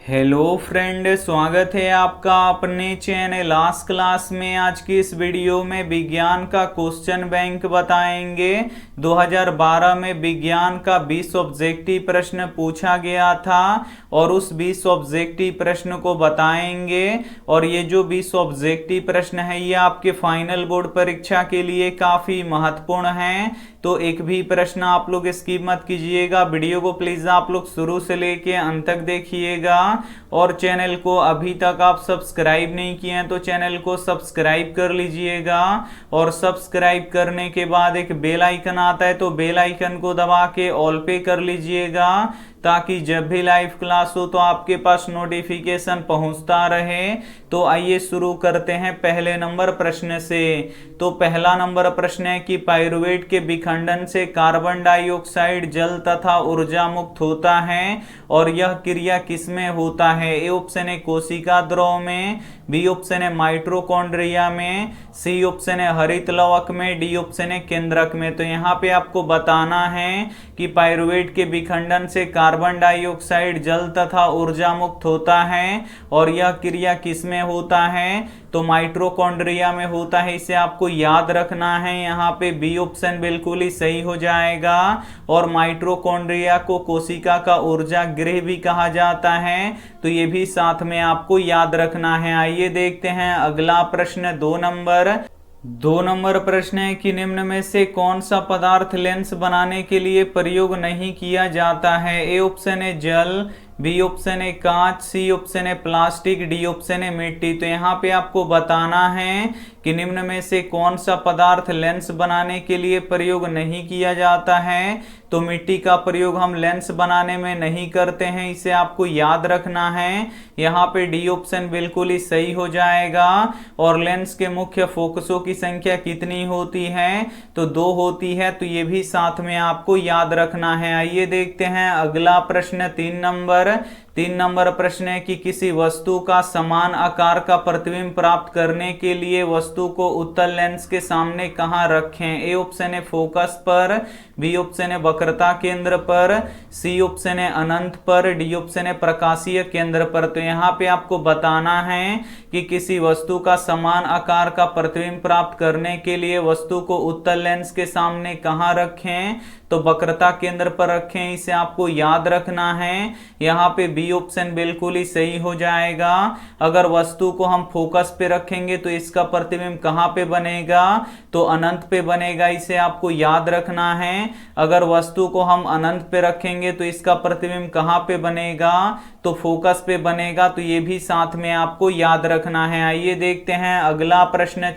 Hello friend, स्वागत है आपका अपने चैनल आज क्लास में। आज की इस वीडियो में विज्ञान का क्वेश्चन बैंक बताएंगे। 2012 में विज्ञान का 20 ऑब्जेक्टिव प्रश्न पूछा गया था और उस 20 ऑब्जेक्टिव प्रश्न को बताएंगे। और ये जो 20 ऑब्जेक्टिव प्रश्न है ये आपके फाइनल बोर्ड परीक्षा के लिए काफी महत्वपूर्ण है, तो एक भी प्रश्न आप लोग स्किप मत कीजिएगा। वीडियो को प्लीज आप लोग शुरू से लेके अंत तक देखिएगा। और चैनल को अभी तक आप सब्सक्राइब नहीं किए हैं तो चैनल को सब्सक्राइब कर लीजिएगा। और सब्सक्राइब करने के बाद एक बेल आइकन आता है तो बेल आइकन को दबा के ऑल पे कर लीजिएगा, ताकि जब भी लाइव क्लास हो तो आपके पास नोटिफिकेशन पहुंचता रहे। तो आइए शुरू करते हैं पहले नंबर प्रश्न से। तो पहला नंबर प्रश्न है कि पाइरुवेट के विखंडन से कार्बन डाइऑक्साइड जल तथा ऊर्जा मुक्त होता है और यह क्रिया किसमें होता है। ए ऑप्शन है कोशिका द्रव में, बी ऑप्शन है माइटोकॉन्ड्रिया में, सी ऑप्शन है हरित लवक में, डी ऑप्शन है केंद्रक में। तो यहाँ पे आपको बताना है कि पाइरुवेट के विखंडन से कार्बन डाइऑक्साइड जल तथा ऊर्जा मुक्त होता है और यह क्रिया किसमें होता है, तो माइटोकॉन्ड्रिया में होता है। इसे आपको याद रखना है। यहाँ पे बी ऑप्शन बिल्कुल ही सही हो जाएगा। और माइटोकॉन्ड्रिया को कोशिका का ऊर्जा गृह भी कहा जाता है, तो ये भी साथ में आपको याद रखना है। आइए देखते हैं अगला प्रश्न। दो नंबर प्रश्न है कि निम्न में से कौन सा पदार्थ लेंस बनाने के लिए प्रयोग नहीं किया जाता है। ए ऑप्शन है जल, बी ऑप्शन है कांच, सी ऑप्शन है प्लास्टिक, डी ऑप्शन है मिट्टी। तो यहाँ पे आपको बताना है कि निम्न में से कौन सा पदार्थ लेंस बनाने के लिए प्रयोग नहीं किया जाता है। तो मिट्टी का प्रयोग हम लेंस बनाने में नहीं करते हैं, इसे आपको याद रखना है। यहाँ पे डी ऑप्शन बिल्कुल ही सही हो जाएगा। और लेंस के मुख्य फोकसों की संख्या कितनी होती है, तो 2 होती है, तो ये भी साथ में आपको याद रखना है। आइए देखते हैं अगला प्रश्न। 3 नंबर प्रश्न है कि किसी वस्तु का समान आकार का प्रतिबिंब प्राप्त करने के लिए वस्तु को उत्तल लेंस के सामने कहां रखें। ए ऑप्शन है फोकस पर, बी ऑप्शन है वक्रता केंद्र पर, सी ऑप्शन है अनंत पर, डी ऑप्शन है प्रकाशीय केंद्र पर। तो यहाँ पे आपको बताना है कि किसी वस्तु का समान आकार का प्रतिबिंब प्राप्त करने के लिए वस्तु को उत्तल लेंस के सामने कहां रखें, तो वक्रता केंद्र पर रखें, इसे आपको याद रखना है। यहाँ पे बी ऑप्शन बिल्कुल ही सही हो जाएगा। अगर वस्तु को हम फोकस पे रखेंगे तो इसका प्रतिबिंब कहाँ पे बनेगा, तो अनंत पे बनेगा, इसे आपको याद रखना है। अगर वस्तु को हम अनंत पे रखेंगे तो इसका प्रतिबिंब कहाँ पे बनेगा, तो फोकस पे बनेगा, तो ये भी साथ में आपको याद रखना है। आइए देखते हैं अगला प्रश्न।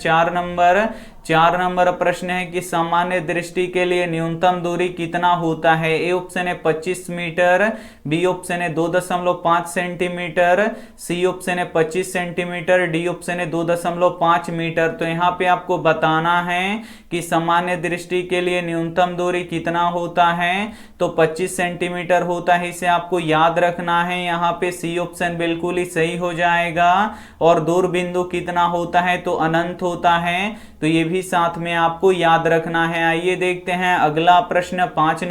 4 नंबर प्रश्न है कि सामान्य दृष्टि के लिए न्यूनतम दूरी कितना होता है। ए ऑप्शन है 25 मीटर, बी ऑप्शन है 2.5 सेंटीमीटर, सी ऑप्शन है 25 सेंटीमीटर, डी ऑप्शन है 2.5 मीटर। तो यहाँ पे आपको बताना है कि सामान्य दृष्टि के लिए न्यूनतम दूरी कितना होता है, तो 25 सेंटीमीटर होता है, इसे आपको याद रखना है। यहाँ पे सी ऑप्शन बिल्कुल ही सही हो जाएगा। और दूर बिंदु कितना होता है, तो अनंत होता है, तो ये भी साथ में आपको याद रखना है। आइए देखते हैं अगला प्रश्न। 5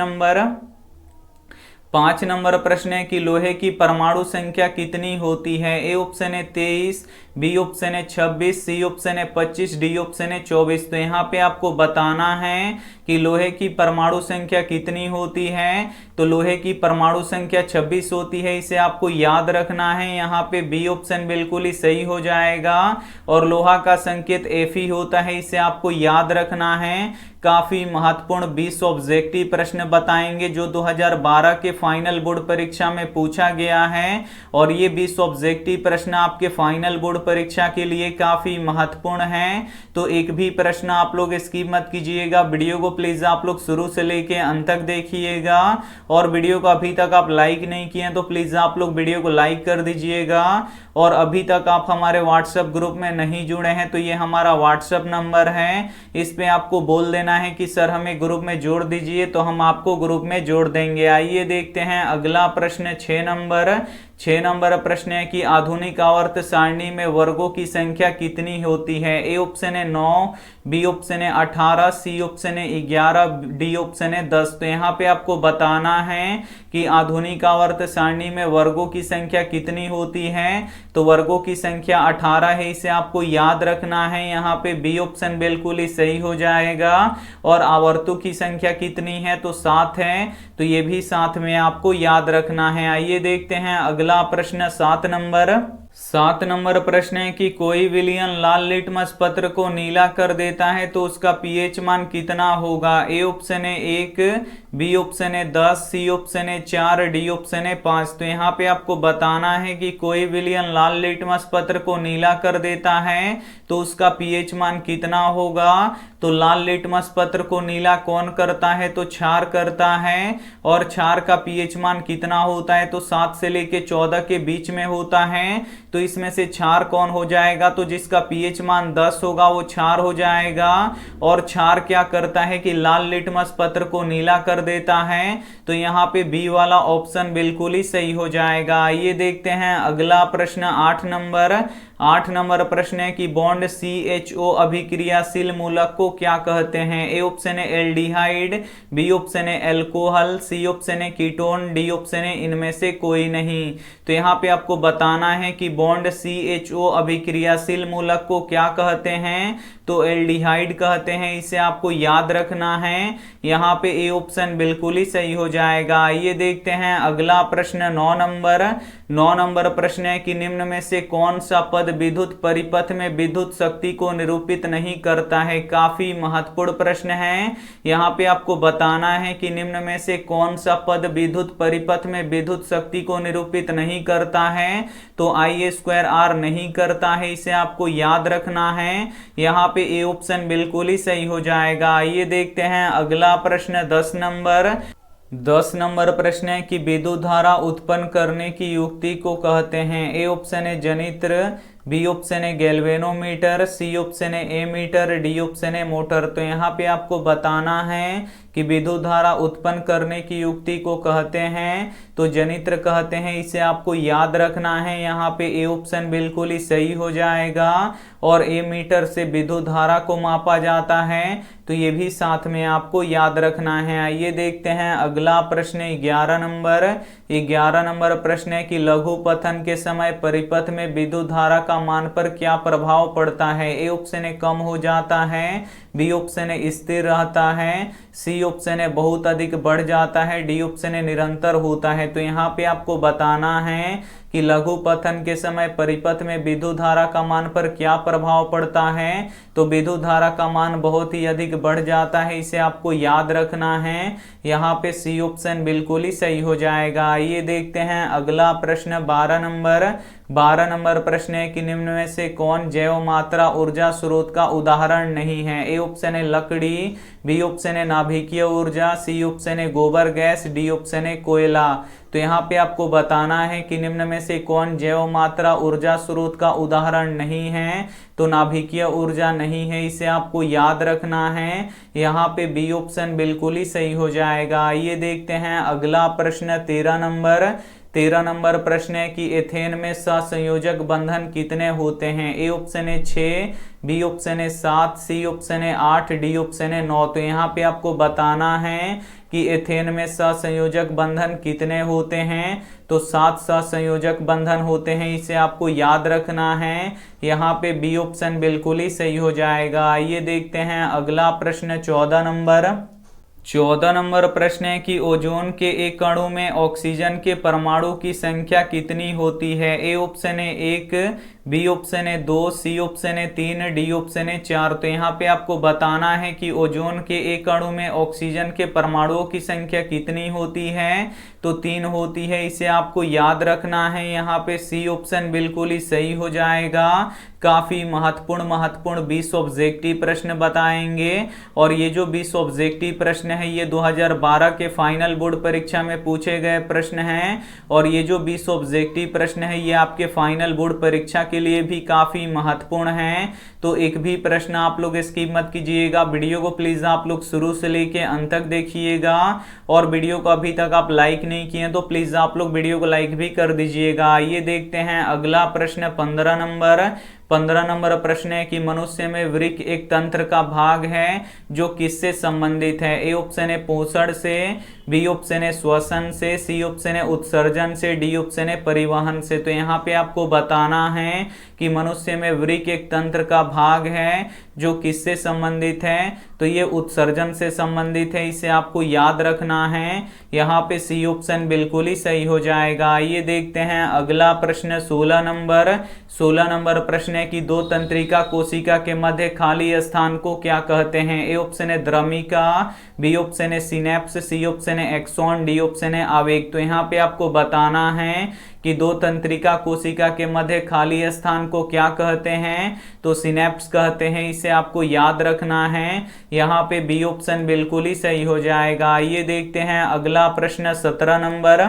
नंबर प्रश्न है कि लोहे की परमाणु संख्या कितनी होती है। ए ऑप्शन है 23, बी ऑप्शन है 26, सी ऑप्शन है 25, डी ऑप्शन है 24। तो यहाँ पे आपको बताना है कि लोहे की परमाणु संख्या कितनी होती है, तो लोहे की परमाणु संख्या 26 होती है, इसे आपको याद रखना है। यहाँ पे बी ऑप्शन बिल्कुल ही सही हो जाएगा। और लोहा का संकेत Fe होता है, इसे आपको याद रखना है। काफी महत्वपूर्ण 20 ऑब्जेक्टिव प्रश्न बताएंगे जो 2012 के फाइनल बोर्ड परीक्षा में पूछा गया है। और ये 20 ऑब्जेक्टिव प्रश्न आपके फाइनल बोर्ड परीक्षा के लिए काफी महत्वपूर्ण है, तो एक भी प्रश्न आप लोग स्किप मत कीजिएगा। वीडियो को प्लीज आप लोग शुरू से लेके अंत तक देखिएगा। और वीडियो को अभी तक आप लाइक नहीं किए हैं तो प्लीज आप लोग वीडियो को लाइक कर दीजिएगा। और अभी तक आप हमारे व्हाट्सएप ग्रुप में नहीं जुड़े हैं तो ये हमारा व्हाट्सएप नंबर है, इस पे आपको बोल देना है कि सर हमें ग्रुप में जोड़ दीजिए, तो हम आपको ग्रुप में जोड़ देंगे। आइए देखते हैं अगला प्रश्न। 6 नंबर प्रश्न है कि आधुनिक आवर्त सारणी में वर्गों की संख्या कितनी होती है। ए ऑप्शन है 9, बी ऑप्शन है 18, सी ऑप्शन है 11, डी ऑप्शन है 10। तो यहाँ पे आपको बताना है कि आधुनिक आवर्त सारणी में वर्गों की संख्या कितनी होती है। तो वर्गों की संख्या 18 है, इसे आपको याद रखना है। यहाँ पे बी ऑप्शन बिल्कुल ही सही हो जाएगा। और आवर्तों की संख्या कितनी है, तो 7 है, तो ये भी साथ में आपको याद रखना है। आइए देखते हैं अगला प्रश्न 7 नंबर प्रश्न है कि कोई विलयन लाल लिटमस पत्र को नीला कर देता है तो उसका पीएच मान कितना होगा। ए ऑप्शन है 1, बी ऑप्शन है 10, सी ऑप्शन है 4, डी ऑप्शन है 5। तो यहाँ पे आपको बताना है कि कोई विलयन लाल लिटमस पत्र को नीला कर देता है तो उसका पीएच मान कितना होगा। तो लाल लिटमस पत्र को नीला कौन करता है, तो क्षार करता है। और क्षार का पीएच मान कितना होता है, तो 7 से लेके 14 के बीच में होता है। तो इसमें से क्षार कौन हो जाएगा, तो जिसका पीएच मान 10 होगा वो क्षार हो जाएगा। और क्षार क्या करता है कि लाल लिटमस पत्र को नीला कर देता है। तो यहाँ पे बी वाला ऑप्शन बिल्कुल ही सही हो जाएगा। आइए देखते हैं अगला प्रश्न 8 नंबर प्रश्न है कि बॉन्ड CHO अभिक्रियाशील मूलक को क्या कहते हैं। ए ऑप्शन है एल्डिहाइड, बी ऑप्शन है एल्कोहल, सी ऑप्शन है कीटोन, डी ऑप्शन है इनमें से कोई नहीं। तो यहाँ पे आपको बताना है कि बॉन्ड CHO अभिक्रियाशील मूलक को क्या कहते हैं, तो एल्डिहाइड कहते हैं, इसे आपको याद रखना है। यहाँ पे ए ऑप्शन बिल्कुल ही सही हो जाएगा। आइए देखते हैं अगला प्रश्न 9 नंबर प्रश्न है कि निम्न में से कौन सा पद विद्युत परिपथ में विद्युत शक्ति को निरूपित नहीं करता है। काफी महत्वपूर्ण प्रश्न है। यहाँ पे आपको बताना है कि निम्न में से कौन सा पद विद्युत परिपथ में विद्युत शक्ति को निरूपित नहीं करता है। तो I² नहीं करता है, इसे आपको याद रखना है। यहाँ पे ए ऑप्शन बिल्कुल ही सही हो जाएगा। आइए देखते हैं अगला प्रश्न 10 नंबर प्रश्न है कि विद्युत धारा उत्पन्न करने की युक्ति को कहते हैं। ए ऑप्शन है जनित्र, बी ऑप्शन है गैल्वेनोमीटर, सी ऑप्शन है एमीटर, डी ऑप्शन है मोटर। तो यहाँ पे आपको बताना है कि विद्युत धारा उत्पन्न करने की युक्ति को कहते हैं, तो जनित्र कहते हैं, इसे आपको याद रखना है। यहाँ पे ए ऑप्शन बिल्कुल ही सही हो जाएगा। और एमीटर से विद्युत धारा को मापा जाता है, तो ये भी साथ में आपको याद रखना है। आइए देखते हैं अगला प्रश्न 11 नंबर प्रश्न है कि लघु पतन के समय परिपथ में विद्युत धारा का मान पर क्या प्रभाव पड़ता है। ए ऑप्शन है कम हो जाता है, बी ऑप्शन है स्थिर रहता है, सी ऑप्शन है बहुत अधिक बढ़ जाता है, डी ऑप्शन है निरंतर होता है। तो यहाँ पे आपको बताना है कि लघु पतन के समय परिपथ में विद्युत धारा का मान पर क्या प्रभाव पड़ता है। तो विद्युत धारा का मान बहुत ही अधिक बढ़ जाता है, इसे आपको याद रखना है। यहाँ पे सी ऑप्शन बिल्कुल ही सही हो जाएगा। आइए देखते हैं अगला प्रश्न 12 नंबर प्रश्न है कि निम्न में से कौन जैव मात्रा ऊर्जा स्रोत का उदाहरण नहीं है। ए ऑप्शन है लकड़ी, बी ऑप्शन है नाभिकीय ऊर्जा, सी ऑप्शन है गोबर गैस, डी ऑप्शन है कोयला। तो यहाँ पे आपको बताना है कि निम्न में से कौन जैव मात्रा ऊर्जा स्रोत का उदाहरण नहीं है। तो नाभिकीय ऊर्जा नहीं है, इसे आपको याद रखना है। यहाँ पे बी ऑप्शन बिल्कुल ही सही हो जाएगा। आइए देखते हैं अगला प्रश्न 13 नंबर प्रश्न है कि एथेन में सहसंयोजक बंधन कितने होते हैं। ए ऑप्शन है 6, बी ऑप्शन है 7, सी ऑप्शन है 8, डी ऑप्शन है 9। तो यहाँ पे आपको बताना है कि एथेन में सहसंयोजक बंधन कितने होते हैं। तो 7 सहसंयोजक बंधन होते हैं, इसे आपको याद रखना है। यहाँ पे बी ऑप्शन बिल्कुल ही सही हो जाएगा। आइए देखते हैं अगला प्रश्न 14 नंबर प्रश्न है कि ओजोन के एक अणु में ऑक्सीजन के परमाणु की संख्या कितनी होती है। ए ऑप्शन है 1, बी ऑप्शन है 2, सी ऑप्शन है 3, डी ऑप्शन है 4। तो यहाँ पे आपको बताना है कि ओजोन के एक अणु में ऑक्सीजन के परमाणुओं की संख्या कितनी होती है। तो 3 होती है, इसे आपको याद रखना है। यहाँ पे सी ऑप्शन बिल्कुल ही सही हो जाएगा। काफी महत्वपूर्ण 20 ऑब्जेक्टिव प्रश्न बताएंगे। और ये जो 20 ऑब्जेक्टिव प्रश्न है ये 2012 के फाइनल बोर्ड परीक्षा में पूछे गए प्रश्न हैं। और ये जो 20 ऑब्जेक्टिव प्रश्न है ये आपके फाइनल बोर्ड परीक्षा के लिए भी काफी महत्वपूर्ण हैं। तो एक भी प्रश्न आप लोग स्किप मत कीजिएगा। वीडियो को प्लीज आप लोग शुरू से लेके अंत तक देखिएगा। और वीडियो को अभी तक आप लाइक नहीं किए तो प्लीज आप लोग वीडियो को लाइक भी कर दीजिएगा। आइए देखते हैं अगला प्रश्न 15 नंबर। 15 नंबर प्रश्न है कि मनुष्य में वृक्क एक तंत्र का भाग है जो किससे संबंधित है। ए ऑप्शन है पोषण से, बी ऑप्शन है श्वसन से, सी ऑप्शन है उत्सर्जन से, डी ऑप्शन है परिवहन से। तो यहाँ पे आपको बताना है कि मनुष्य में वृक्क एक तंत्र का भाग है जो किससे संबंधित है, तो ये उत्सर्जन से संबंधित है, इसे आपको याद रखना है। यहाँ पे सी ऑप्शन बिल्कुल ही सही हो जाएगा। आइए देखते हैं अगला प्रश्न 16 नंबर। 16 नंबर प्रश्न है कि दो तंत्रिका कोशिका के मध्य खाली स्थान को क्या कहते हैं। ए ऑप्शन है द्रमिका, बी ऑप्शन है सिनेप्स, सी ऑप्शन है एक्सॉन, डी ऑप्शन है आवेग। तो यहाँ पे आपको बताना है कि दो तंत्रिका कोशिका के मध्य खाली स्थान को क्या कहते हैं, तो सिनेप्स कहते हैं, इसे आपको याद रखना है। यहाँ पे बी ऑप्शन बिल्कुल ही सही हो जाएगा। आइए देखते हैं अगला प्रश्न 17 नंबर।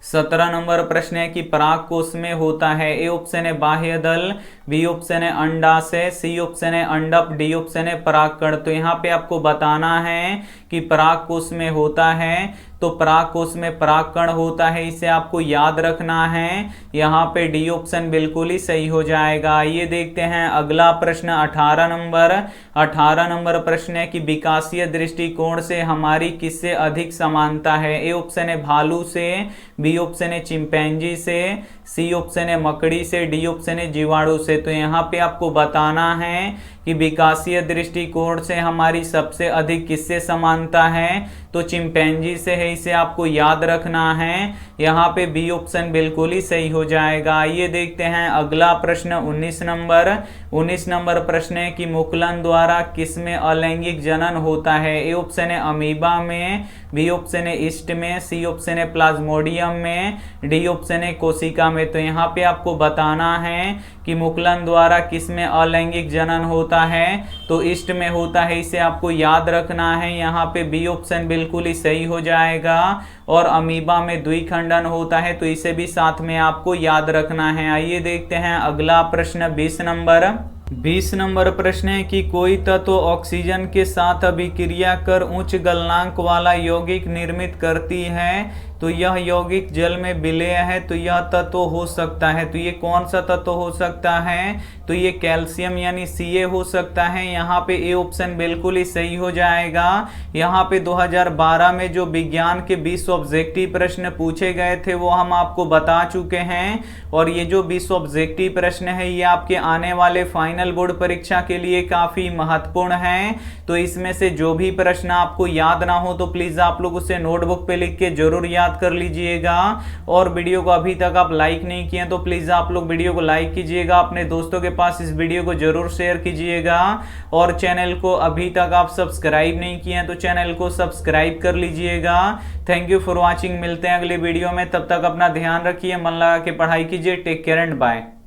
17 नंबर प्रश्न है कि पराग कोश में होता है। ए ऑप्शन है बाह्य दल, बी ऑप्शन है अंडाशय, सी ऑप्शन है अंडप, डी ऑप्शन है परागकण। तो यहाँ पे आपको बताना है कि पराग कोश में होता है, तो पराग कोश में परागकण होता है, इसे आपको याद रखना है। यहाँ पे डी ऑप्शन बिल्कुल ही सही हो जाएगा। आइए देखते हैं अगला प्रश्न 18 नंबर। 18 नंबर प्रश्न है कि विकासीय दृष्टिकोण से हमारी किससे अधिक समानता है। ए ऑप्शन है भालू से, बी ऑप्शन है चिंपैंजी से, सी ऑप्शन है मकड़ी से, डी ऑप्शन है जीवाणु से। तो यहाँ पे आपको बताना है कि विकासीय दृष्टिकोण से हमारी सबसे अधिक किससे समानता है, तो चिंपैंजी से है, इसे आपको याद रखना है। यहाँ पे बी ऑप्शन बिल्कुल ही सही हो जाएगा। आइए देखते हैं अगला प्रश्न 19 नंबर। 19 नंबर प्रश्न है कि मुकुलन द्वारा किसमें अलैंगिक जनन होता है। ए ऑप्शन है अमीबा में, बी ऑप्शन है ईस्ट में, सी ऑप्शन है प्लाज्मोडियम में, डी ऑप्शन है कोशिका में। तो यहाँ पे आपको बताना है कि मुकुलन द्वारा किसमें अलैंगिक जनन होता है, तो ईस्ट में होता है, इसे आपको याद रखना है। यहाँ पे बी ऑप्शन बिल्कुल ही सही हो जाएगा। और अमीबा में द्विखंडन होता है, तो इसे भी साथ में आपको याद रखना है। आइए देखते हैं अगला प्रश्न 20 नंबर। 20 नंबर प्रश्न है कि कोई तत्व ऑक्सीजन के साथ अभिक्रिया कर उच्च गलनांक वाला यौगिक निर्मित करती है, तो यह यौगिक जल में विलेय है, तो यह तत्व हो सकता है। तो ये कौन सा तत्व हो सकता है, तो ये कैल्शियम यानी Ca हो सकता है। यहाँ पे ए ऑप्शन बिल्कुल ही सही हो जाएगा। यहाँ पे 2012 में जो विज्ञान के 20 ऑब्जेक्टिव प्रश्न पूछे गए थे वो हम आपको बता चुके हैं, और ये जो 20 ऑब्जेक्टिव प्रश्न है ये आपके आने वाले फाइनल बोर्ड परीक्षा के लिए काफी महत्वपूर्ण है। तो इसमें से जो भी प्रश्न आपको याद ना हो तो प्लीज आप लोग उसे नोटबुक पे लिख के जरूर याद कर लीजिएगा। और वीडियो को अभी तक आप लाइक नहीं किए तो प्लीज आप लोग वीडियो को लाइक कीजिएगा, अपने दोस्तों के पास इस वीडियो को जरूर शेयर कीजिएगा। और चैनल को अभी तक आप सब्सक्राइब नहीं किए तो चैनल को सब्सक्राइब कर लीजिएगा। Thank you for watching. मिलते हैं अगले वीडियो में, तब तक अपना ध्यान रखिए, मन लगा के पढ़ाई कीजिए। Take care and bye.